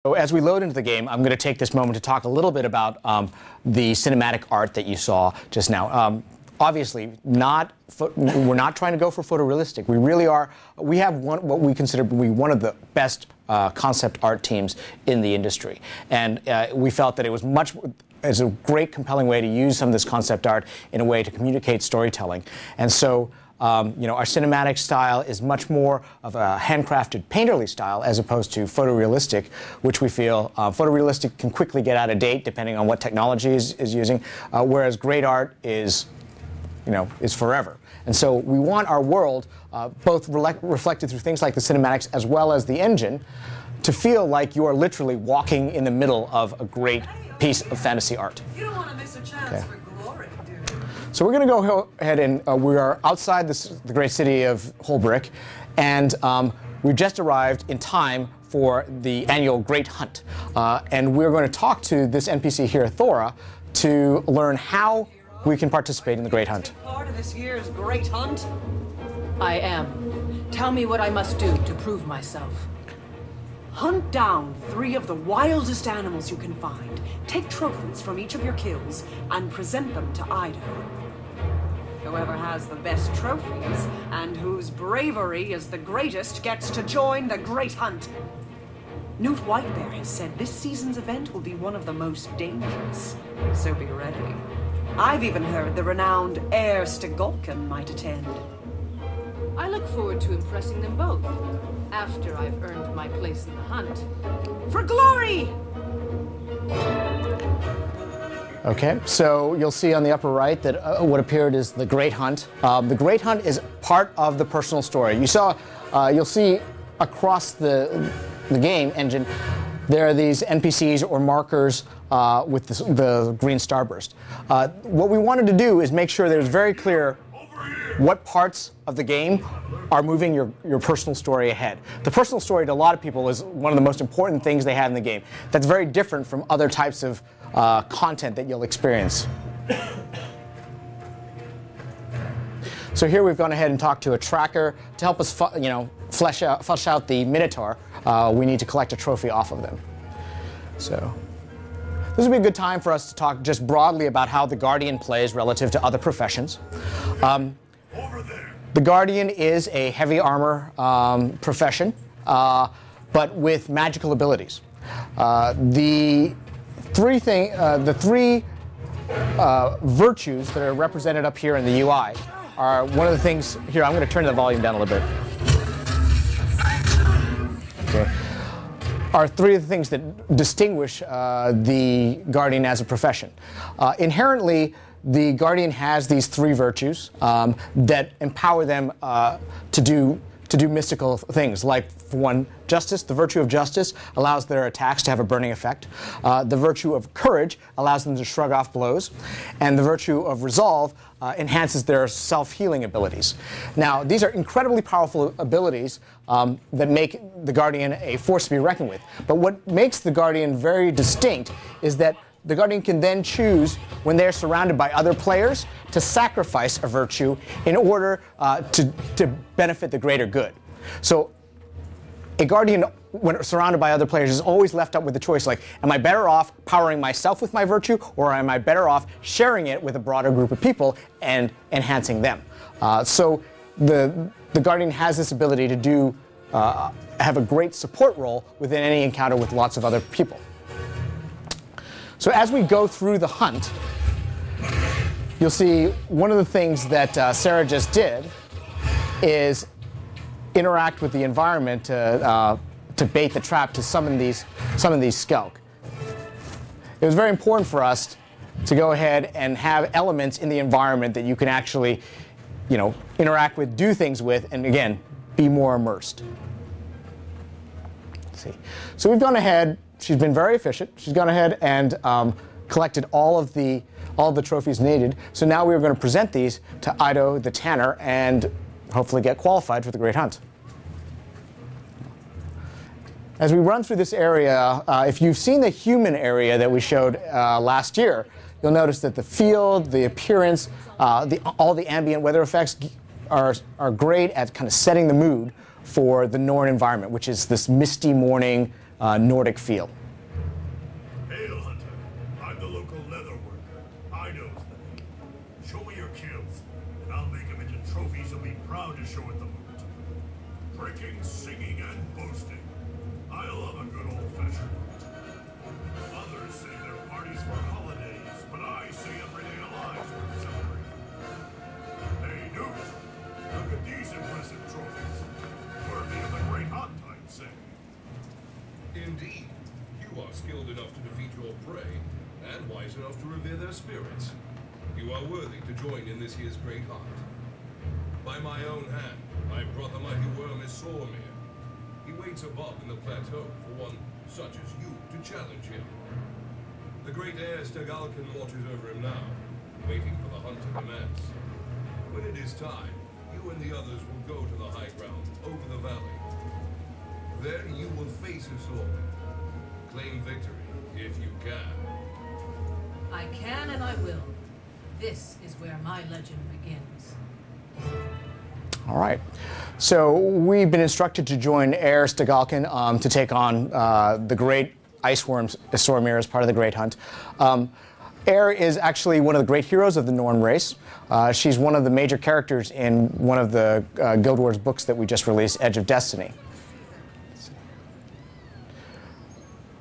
So as we load into the game, I'm going to take this moment to talk a little bit about the cinematic art that you saw just now. Obviously, we're not trying to go for photorealistic. We really are. We have what we consider to be one of the best concept art teams in the industry, and we felt that it was a great, compelling way to use some of this concept art in a way to communicate storytelling, and so. Our cinematic style is much more of a handcrafted, painterly style as opposed to photorealistic, which we feel photorealistic can quickly get out of date depending on what technology is using, whereas great art is forever. And so we want our world, both reflected through things like the cinematics as well as the engine, to feel like you are literally walking in the middle of a great piece of fantasy art. You don't want to miss a chance for glory, do you? So we're going to go ahead and we are outside the great city of Holbrick, and we've just arrived in time for the annual Great Hunt. And we're going to talk to this NPC here, Thora, to learn how we can participate in the Great Hunt. Part of this year's Great Hunt? I am. Tell me what I must do to prove myself. Hunt down 3 of the wildest animals you can find. Take trophies from each of your kills and present them to Ido. Whoever has the best trophies and whose bravery is the greatest gets to join the Great Hunt. Newt Whitebear has said this season's event will be one of the most dangerous, so be ready. I've even heard the renowned Heir Stegolken might attend. I look forward to impressing them both, after I've earned my place in the hunt. For glory! Okay, so you'll see on the upper right that what appeared is the Great Hunt. The Great Hunt is part of the personal story. You'll see across the game engine, there are these NPCs or markers with the green starburst. What we wanted to do is make sure that it was very clear what parts of the game are moving your personal story ahead. The personal story to a lot of people is one of the most important things they have in the game. That's very different from other types of content that you'll experience. So here we've gone ahead and talked to a tracker to help us, flesh out the Minotaur. We need to collect a trophy off of them. So this would be a good time for us to talk just broadly about how the Guardian plays relative to other professions. The Guardian is a heavy armor profession, but with magical abilities. The three virtues that are represented up here in the UI are one of the things. Here, I'm going to turn the volume down a little bit. Okay. Are 3 of the things that distinguish the Guardian as a profession. Inherently, the Guardian has these 3 virtues that empower them to do mystical things, like, for one, justice. The virtue of justice allows their attacks to have a burning effect. The virtue of courage allows them to shrug off blows. And the virtue of resolve enhances their self-healing abilities. Now, these are incredibly powerful abilities that make the Guardian a force to be reckoned with. But what makes the Guardian very distinct is that the Guardian can then choose, when they're surrounded by other players, to sacrifice a virtue in order to benefit the greater good. So a Guardian, when surrounded by other players, is always left up with the choice, like, am I better off powering myself with my virtue, or am I better off sharing it with a broader group of people and enhancing them? So the Guardian has this ability to have a great support role within any encounter with lots of other people. So as we go through the hunt, you'll see one of the things that Sarah just did is interact with the environment to bait the trap to summon these skelk. It was very important for us to go ahead and have elements in the environment that you can actually, interact with, do things with, and again, be more immersed. Let's see. So we've gone ahead. She's been very efficient. She's gone ahead and collected all of the trophies needed. So now we are going to present these to Ido the Tanner and hopefully get qualified for the Great Hunt. As we run through this area, if you've seen the human area that we showed last year, you'll notice that the field, the appearance, all the ambient weather effects are great at kind of setting the mood for the Norn environment, which is this misty morning, Nordic feel. Hail, Hunter. I'm the local leather worker. I knows the name. Show me your kills, and I'll make them into trophies you'll be proud to show at the moot. Drinking, singing, and boasting. I love a good old-fashioned moot. Others say they're parties for holidays, but I say everyday lives worth celebrating. Hey, Newt, look at these impressive trophies. Worthy of the great hunt, I'd say. Indeed. You are skilled enough to defeat your prey, and wise enough to revere their spirits. You are worthy to join in this year's great hunt. By my own hand, I brought the mighty worm Isormir. He waits above in the plateau for one such as you to challenge him. The great heir Stegalkin watches over him now, waiting for the hunt to commence. When it is time, you and the others will go to the high ground over the valley. There you will face Isormir. Claim victory, if you can. I can and I will. This is where my legend begins. All right. So we've been instructed to join Heir Stegalkin to take on the great ice worms Isormir as part of the Great Hunt. Heir is actually one of the great heroes of the Norn race. She's one of the major characters in one of the Guild Wars books that we just released, Edge of Destiny.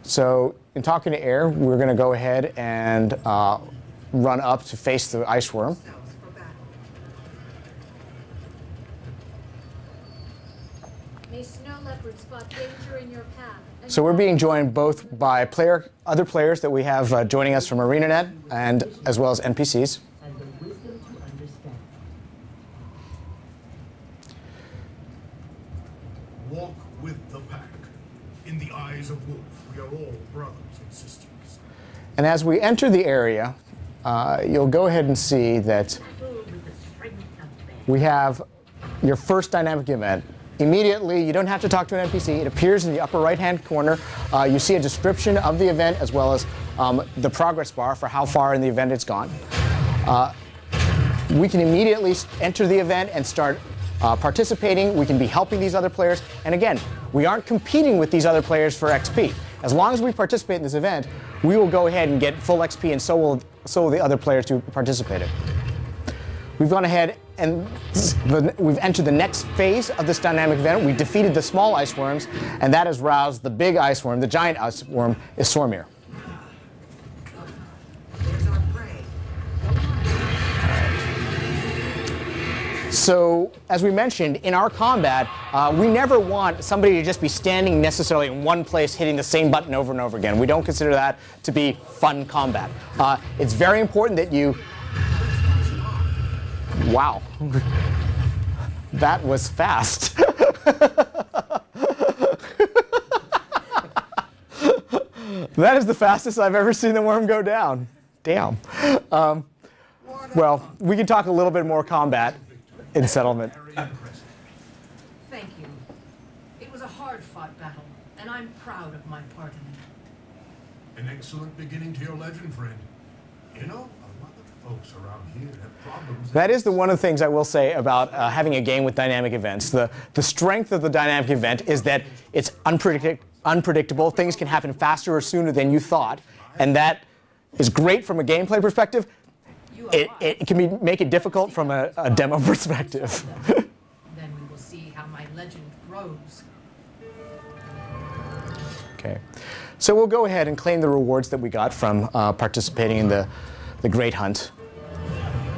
So in talking to Heir, we're going to go ahead and run up to face the ice worm. May snow leopards spot danger in your path. So we're being joined both by other players that we have joining us from ArenaNet and as well as NPCs. And the wisdom to understand. Walk with the pack. In the eyes of Wolf, we are all brothers and sisters. And as we enter the area, you'll go ahead and see that we have your first dynamic event. Immediately, you don't have to talk to an NPC. It appears in the upper right-hand corner. You see a description of the event as well as the progress bar for how far in the event it's gone. We can immediately enter the event and start participating. We can be helping these other players. And again, we aren't competing with these other players for XP. As long as we participate in this event, we will go ahead and get full XP, and so will the other players who participated. We've gone ahead and we've entered the next phase of this dynamic event. We defeated the small ice worms, and that has roused the big ice worm, the giant ice worm, Isormir. There's our prey. So, as we mentioned, in our combat, we never want somebody to just be standing necessarily in one place hitting the same button over and over again. We don't consider that to be fun combat. It's very important that you... Wow. That was fast. That is the fastest I've ever seen the worm go down. Damn. Well, we can talk a little bit more combat in settlement. Thank you. It was a hard-fought battle, and I'm proud of my part in it. An excellent beginning to your legend, friend. You know, a lot of folks around here have problems. That is one of the things I will say about having a game with dynamic events. The strength of the dynamic event is that it's unpredictable. Things can happen faster or sooner than you thought, and that is great from a gameplay perspective. It can make it difficult from a demo perspective. Then we will see how my legend grows. Okay, so we'll go ahead and claim the rewards that we got from participating in the Great Hunt.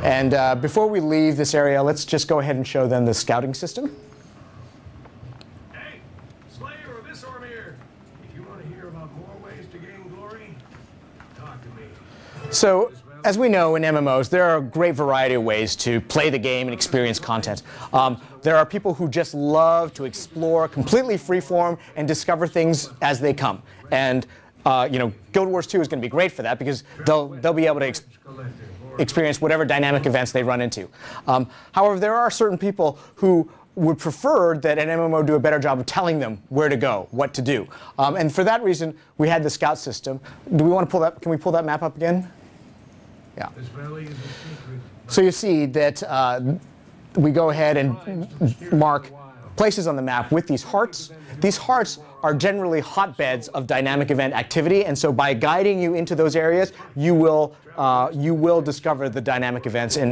And before we leave this area, let's just go ahead and show them the scouting system. Hey, Slayer of Isormir, if you want to hear about more ways to gain glory, talk to me. So, as we know in MMOs, there are a great variety of ways to play the game and experience content. There are people who just love to explore completely freeform and discover things as they come. And Guild Wars 2 is going to be great for that because they'll be able to experience whatever dynamic events they run into. However, there are certain people who would prefer that an MMO do a better job of telling them where to go, what to do. And for that reason, we had the scout system. Do we want to pull that? Can we pull that map up again? Yeah. This valley is a secret. So you see that we go ahead and mark places on the map with these hearts. These hearts are generally hotbeds of dynamic event activity, and so by guiding you into those areas, you will discover the dynamic events in